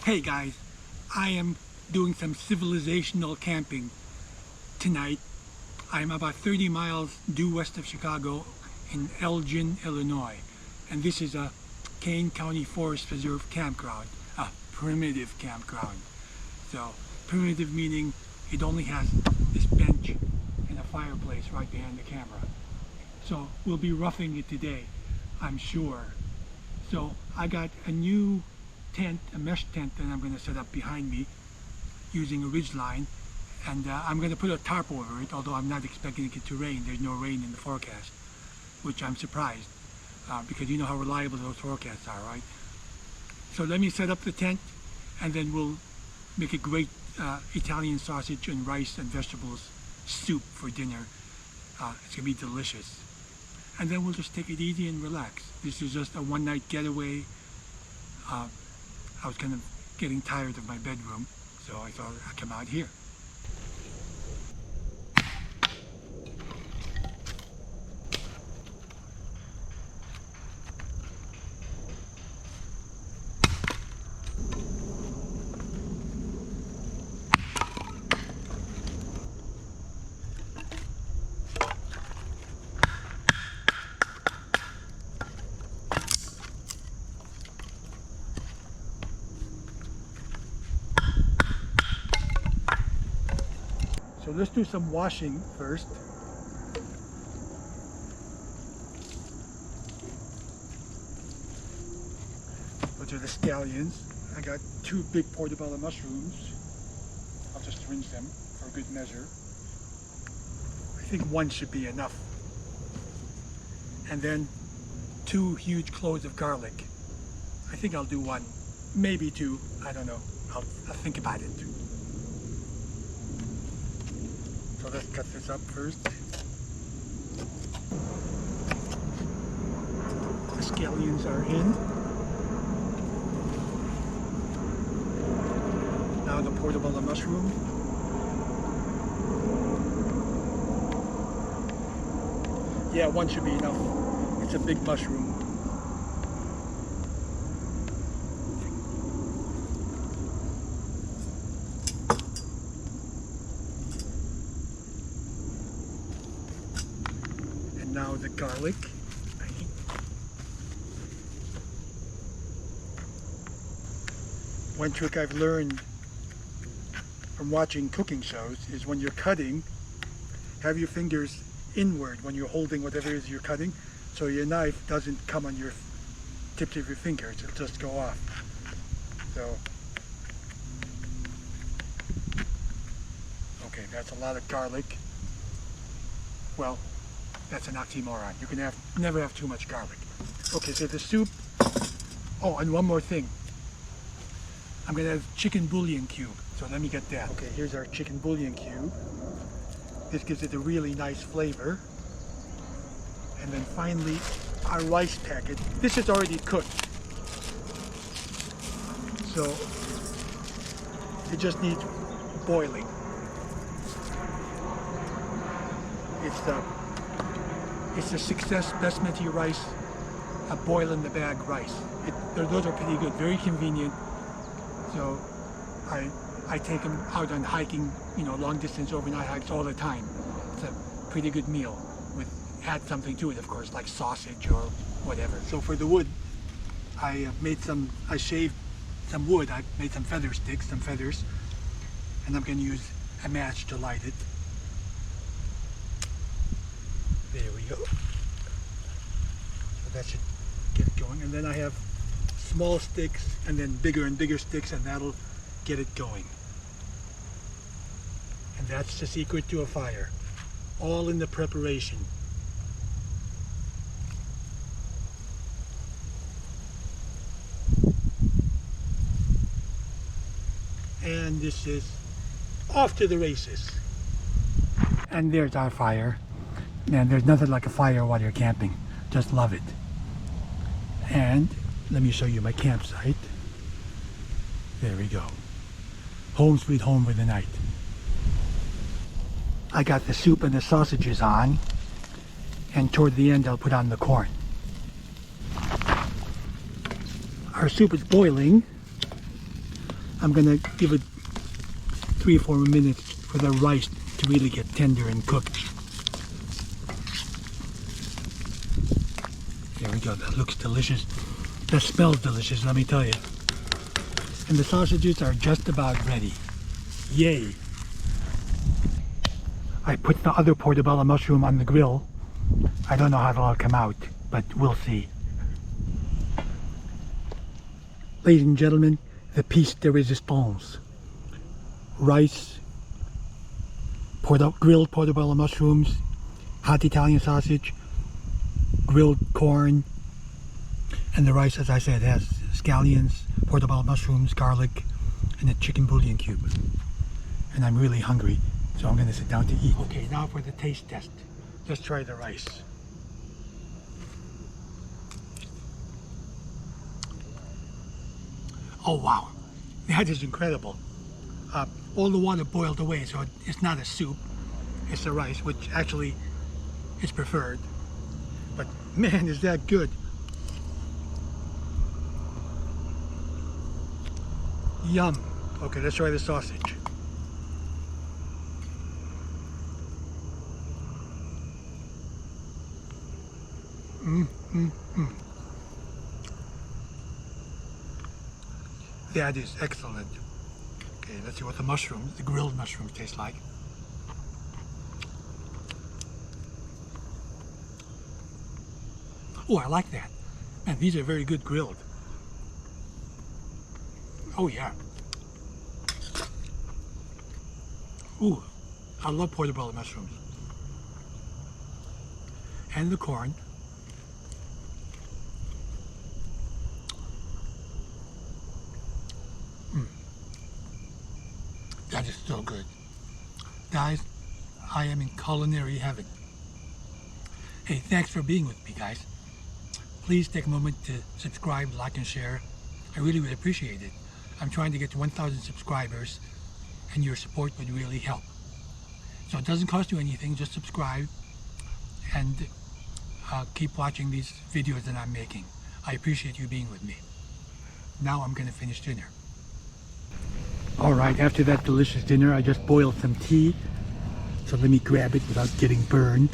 Hey guys, I am doing some civilizational camping tonight. I'm about 30 miles due west of Chicago in Elgin, Illinois. And this is a Kane County Forest Preserve campground, a primitive campground. So, primitive meaning it only has this bench and a fireplace right behind the camera. So, we'll be roughing it today, I'm sure. So, I got a new tent, a mesh tent that I'm going to set up behind me using a ridge line, and I'm going to put a tarp over it, although I'm not expecting it to rain. There's no rain in the forecast, which I'm surprised because you know how reliable those forecasts are, right? So let me set up the tent, and then we'll make a great Italian sausage and rice and vegetables soup for dinner. It's going to be delicious. And then we'll just take it easy and relax. This is just a one-night getaway. I was kind of getting tired of my bedroom, so I thought I'd come out here. So let's do some washing first. Those are the scallions. I got 2 big portobello mushrooms. I'll just rinse them for good measure. I think 1 should be enough. And then 2 huge cloves of garlic. I think I'll do 1, maybe 2, I don't know. I'll think about it. So let's cut this up first. The scallions are in. Now the portobello mushroom. Yeah, 1 should be enough. It's a big mushroom. Now the garlic. One trick I've learned from watching cooking shows is when you're cutting, have your fingers inward when you're holding whatever it is you're cutting, so your knife doesn't come on your tips of your fingers, it'll just go off. So, okay, that's a lot of garlic. Well, that's an oxymoron. You can never have too much garlic. Okay, so the soup. Oh, and one more thing. I'm gonna have chicken bouillon cube. So let me get that. Okay, here's our chicken bouillon cube. This gives it a really nice flavor. And then finally, our rice packet. This is already cooked. So it just needs boiling. It's the Success basmati rice, a boil in the bag rice. Those are pretty good, very convenient. So I take them out on hiking, long distance overnight hikes all the time. It's a pretty good meal. Add something to it, of course, like sausage or whatever. So for the wood, I shaved some wood. I made some feather sticks, some feathers, and I'm going to use a match to light it. There we go. So that should get it going. And then I have small sticks and then bigger and bigger sticks, and that'll get it going. And that's the secret to a fire. All in the preparation. And this is off to the races. And there's our fire. Man, there's nothing like a fire while you're camping. Just love it. And let me show you my campsite. There we go. Home sweet home for the night. I got the soup and the sausages on, and toward the end I'll put on the corn. Our soup is boiling, I'm gonna give it 3 or 4 minutes for the rice to really get tender and cooked. There we go, that looks delicious. That smells delicious, let me tell you. And the sausages are just about ready. Yay! I put the other portobello mushroom on the grill. I don't know how it'll all come out, but we'll see. Ladies and gentlemen, the piece de resistance. Rice, grilled portobello mushrooms, hot Italian sausage, grilled corn, and the rice, as I said, has scallions, portobello mushrooms, garlic, and a chicken bouillon cube. And I'm really hungry, so I'm going to sit down to eat. Okay, now for the taste test. Let's try the rice. Oh wow, that is incredible. All the water boiled away, so it's not a soup, it's a rice, which actually is preferred. But man, is that good. Yum. Okay, let's try the sausage. That is excellent. Okay, let's see what the mushrooms, the grilled mushrooms, taste like. Oh, I like that. Man, these are very good grilled. Oh yeah. Ooh, I love portobello mushrooms. And the corn. That is so good. Guys, I am in culinary heaven. Hey, thanks for being with me, guys. Please take a moment to subscribe, like, and share. I really would appreciate it. I'm trying to get to 1,000 subscribers, and your support would really help. So it doesn't cost you anything, just subscribe and keep watching these videos that I'm making. I appreciate you being with me. Now I'm gonna finish dinner. All right, after that delicious dinner, I just boiled some tea. So let me grab it without getting burned.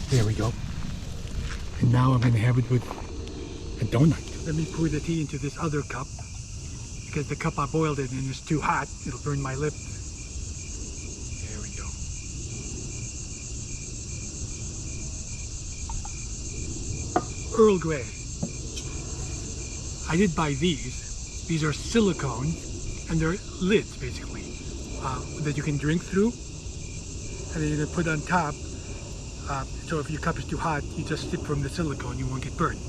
There we go. And now I'm gonna have it with a donut. Let me pour the tea into this other cup, because the cup I boiled it in is too hot. It'll burn my lips. There we go. Earl Grey. I did buy these. These are silicone, and they're lids basically, that you can drink through, and then you're gonna put on top. So if your cup is too hot, you just sip from the silicone, you won't get burned.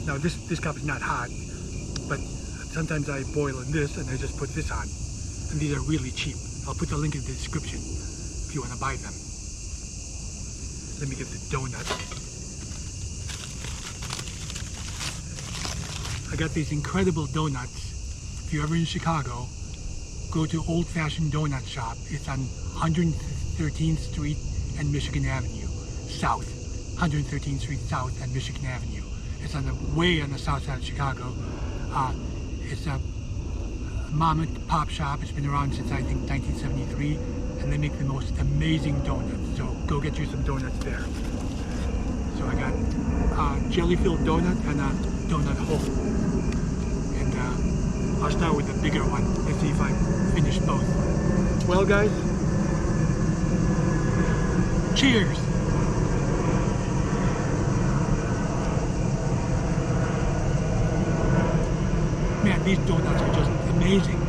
Now this cup is not hot, but sometimes I boil in this and I just put this on. And these are really cheap. I'll put the link in the description if you want to buy them. Let me get the donut. I got these incredible donuts. If you're ever in Chicago, go to Old Fashioned Donut Shop. It's on 113th Street and Michigan Avenue South. 113th Street South and Michigan Avenue. It's on the way on the south side of Chicago. It's a mom and pop shop. It's been around since I think 1973, and they make the most amazing donuts. So go get you some donuts there. So I got a jelly-filled donut and a donut hole. And I'll start with the bigger one. Let's see if I finish both. Well, guys, cheers! Man, these donuts are just amazing.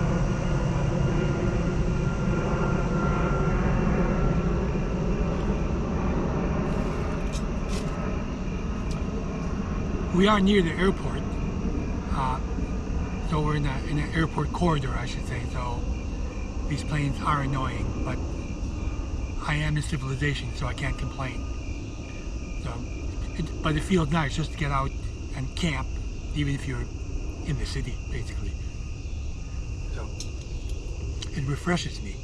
We are near the airport, so we're in an airport corridor, I should say, so these planes are annoying, but I am in civilization, so I can't complain. So, but it feels nice just to get out and camp, even if you're in the city, basically. So it refreshes me.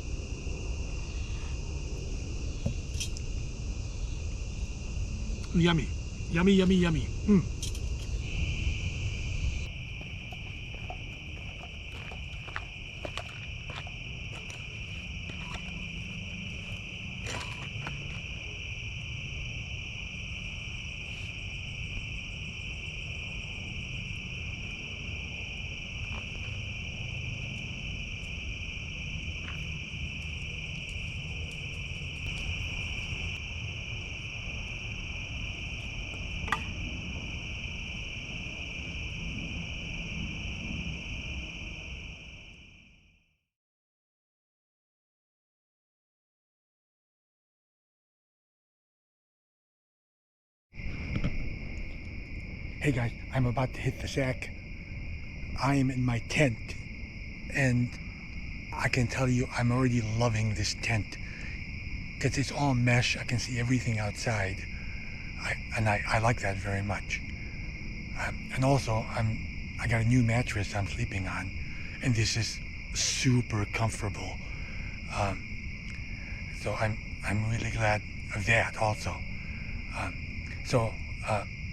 Yummy, yummy, yummy, yummy. Hey guys, I'm about to hit the shack. I am in my tent, and I can tell you I'm already loving this tent because it's all mesh. I can see everything outside, I like that very much. And also, I got a new mattress I'm sleeping on, and this is super comfortable. Um, so I'm really glad of that also. Um, so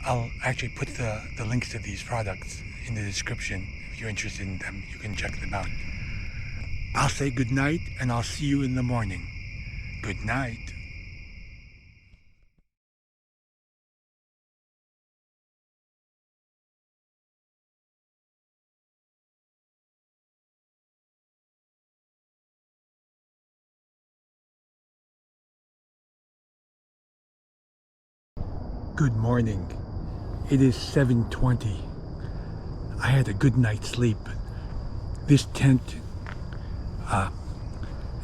I'll actually put the links to these products in the description. If you're interested in them, you can check them out. I'll say good night, and I'll see you in the morning. Good night. Good morning. It is 7:20. I had a good night's sleep. This tent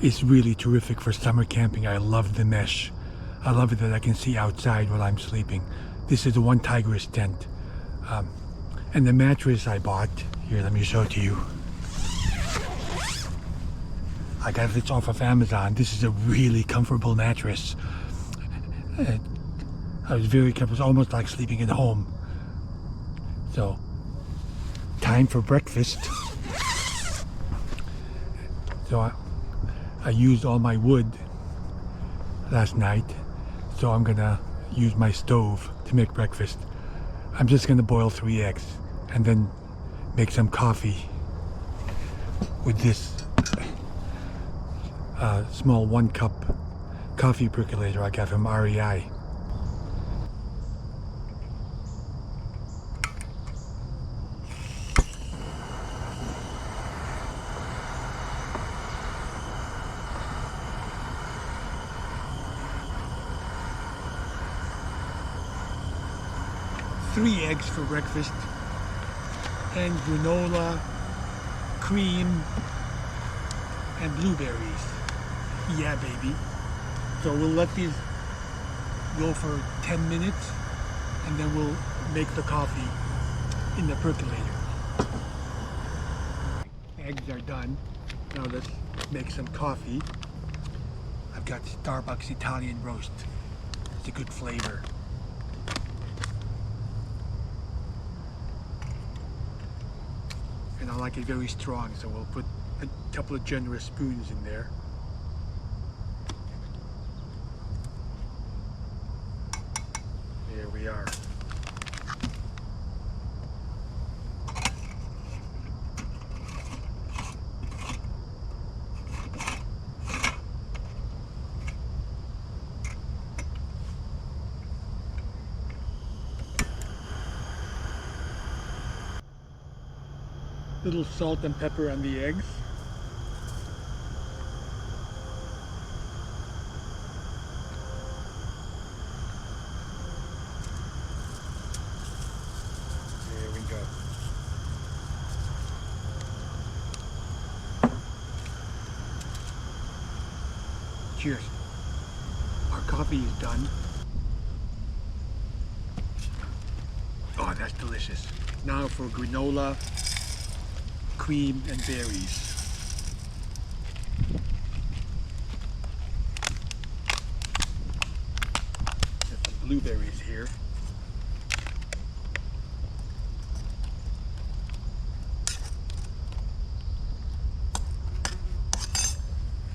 is really terrific for summer camping. I love the mesh. I love it that I can see outside while I'm sleeping. This is the One Tigress tent. And the mattress I bought, here, let me show it to you. I got this off of Amazon. This is a really comfortable mattress. I was very comfortable. It's almost like sleeping at home. So, time for breakfast. So I used all my wood last night, so I'm gonna use my stove to make breakfast. I'm just gonna boil 3 eggs and then make some coffee with this small 1-cup coffee percolator I got from REI. Three eggs for breakfast, and granola, cream, and blueberries. Yeah, baby. So we'll let these go for 10 minutes, and then we'll make the coffee in the percolator. Eggs are done. Now let's make some coffee. I've got Starbucks Italian roast. It's a good flavor. And I like it very strong, so we'll put a couple of generous spoons in there. There we are. Little salt and pepper on the eggs. There we go. Cheers. Our coffee is done. Oh, that's delicious. Now for granola, cream, and berries. There's some blueberries here.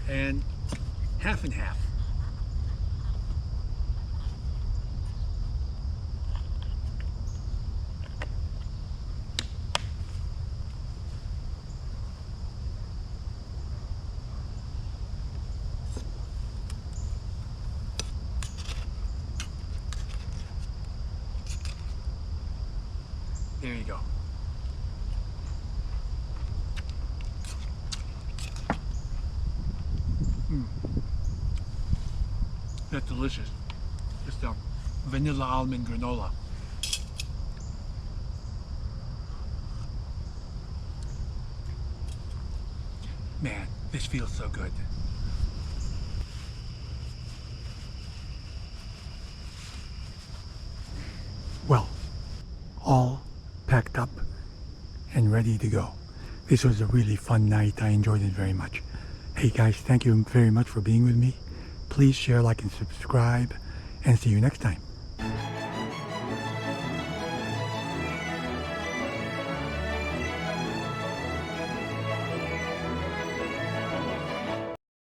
And half and half. There you go. That's delicious. Just a vanilla almond granola. Man, this feels so good. Well, all packed up and ready to go. This was a really fun night. I enjoyed it very much. Hey guys, thank you very much for being with me. Please share, like, and subscribe, and see you next time.